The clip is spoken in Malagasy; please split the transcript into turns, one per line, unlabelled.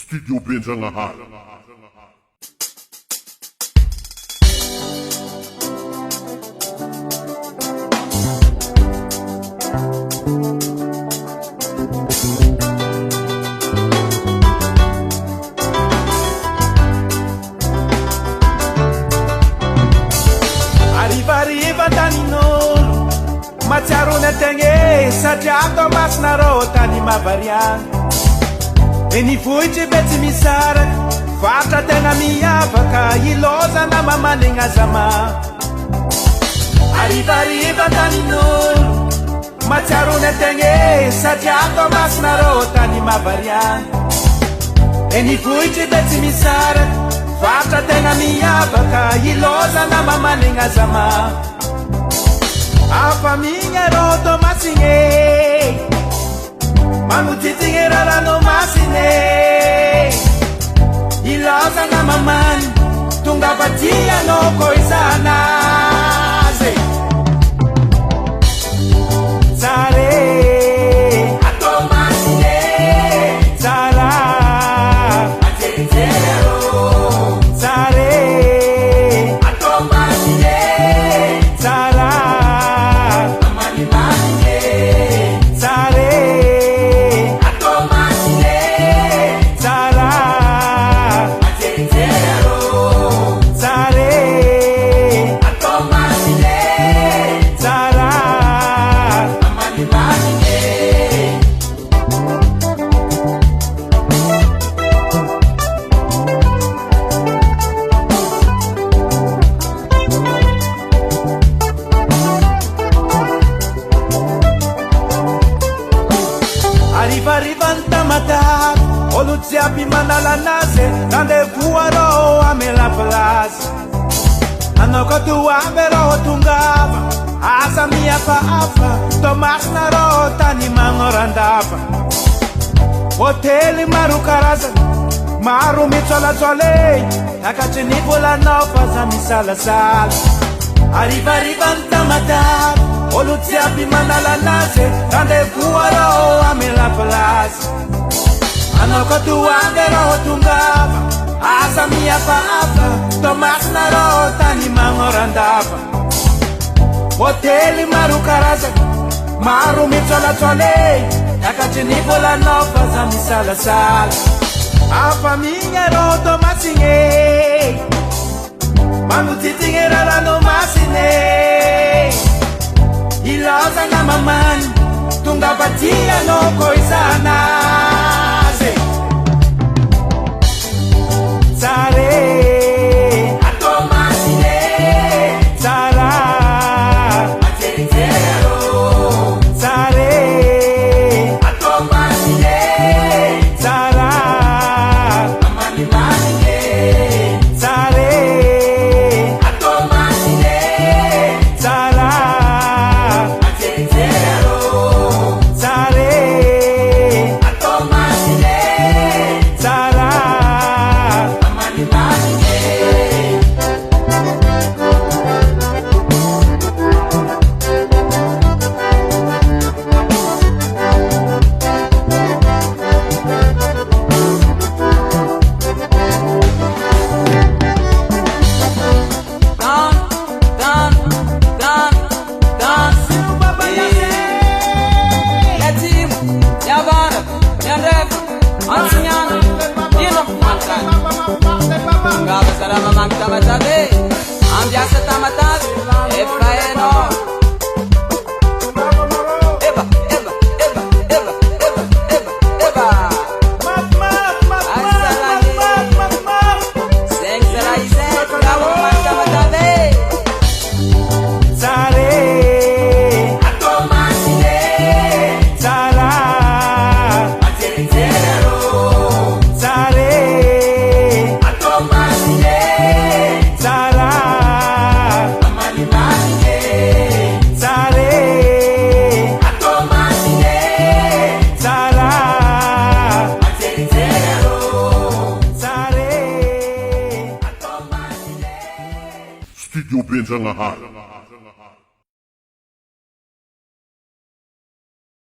Studio Benjangahala.
Arriva tanin'olo matsiaro ny ategna satria atao masina rô tany mavariagna e ny vohitry be tsy misaraka vatra tegna miavaka ilozana mamanegna zama arriva tanin'olo matsiaro ny ategna satria atao masina rô tany mavariagna e ny vohitry be tsy misaraka vatra tegna miavaka ilozana mamanegna zama afa migna rô tô masine manotitsigny rarano masine ilozana mamany tonga vatianao ko izanazy tsare atao masine tsara ajerijero tsare atao masine tsara amanimanine tsare atao masine tsara ajerijero tsare atao masine tsara amanimanine arriva ny tamatary olo jiaby manala anazy randevoa rô ame la place anao ko toabe rô tongava asa mihafahafa tomasina rô tany magnorandava hôtely maro karazany maro mitsolatsoale akatry ny volanao fa za misalasala arriva ny tamatary olo jiaby manala anazy randevoa rô ame la place anao ko toabe rô tongava asa mihafahafa tomasina rô tany magnorandava hôtely maro karazany maro mitsolatsoale akatry ny volanao fa za misalasala afa migna rô tô masine manotitsigny rarano masine ilozana mamany tonga vatianao ko izanazy tsare atao masine tsara ajerijero tsare atao masine tsara amanimanine tsare atao masine tsara ajerijero tsare atao masine tsara amanimanine ambiasa tamatave efraeno eba eba eba eba eba eba eba tsare atao masine tsara ajerijero tsare atao masine tsara amanimanine tsare atao masine tsara ajerijero tsare atao masine
Studio Benjangahala.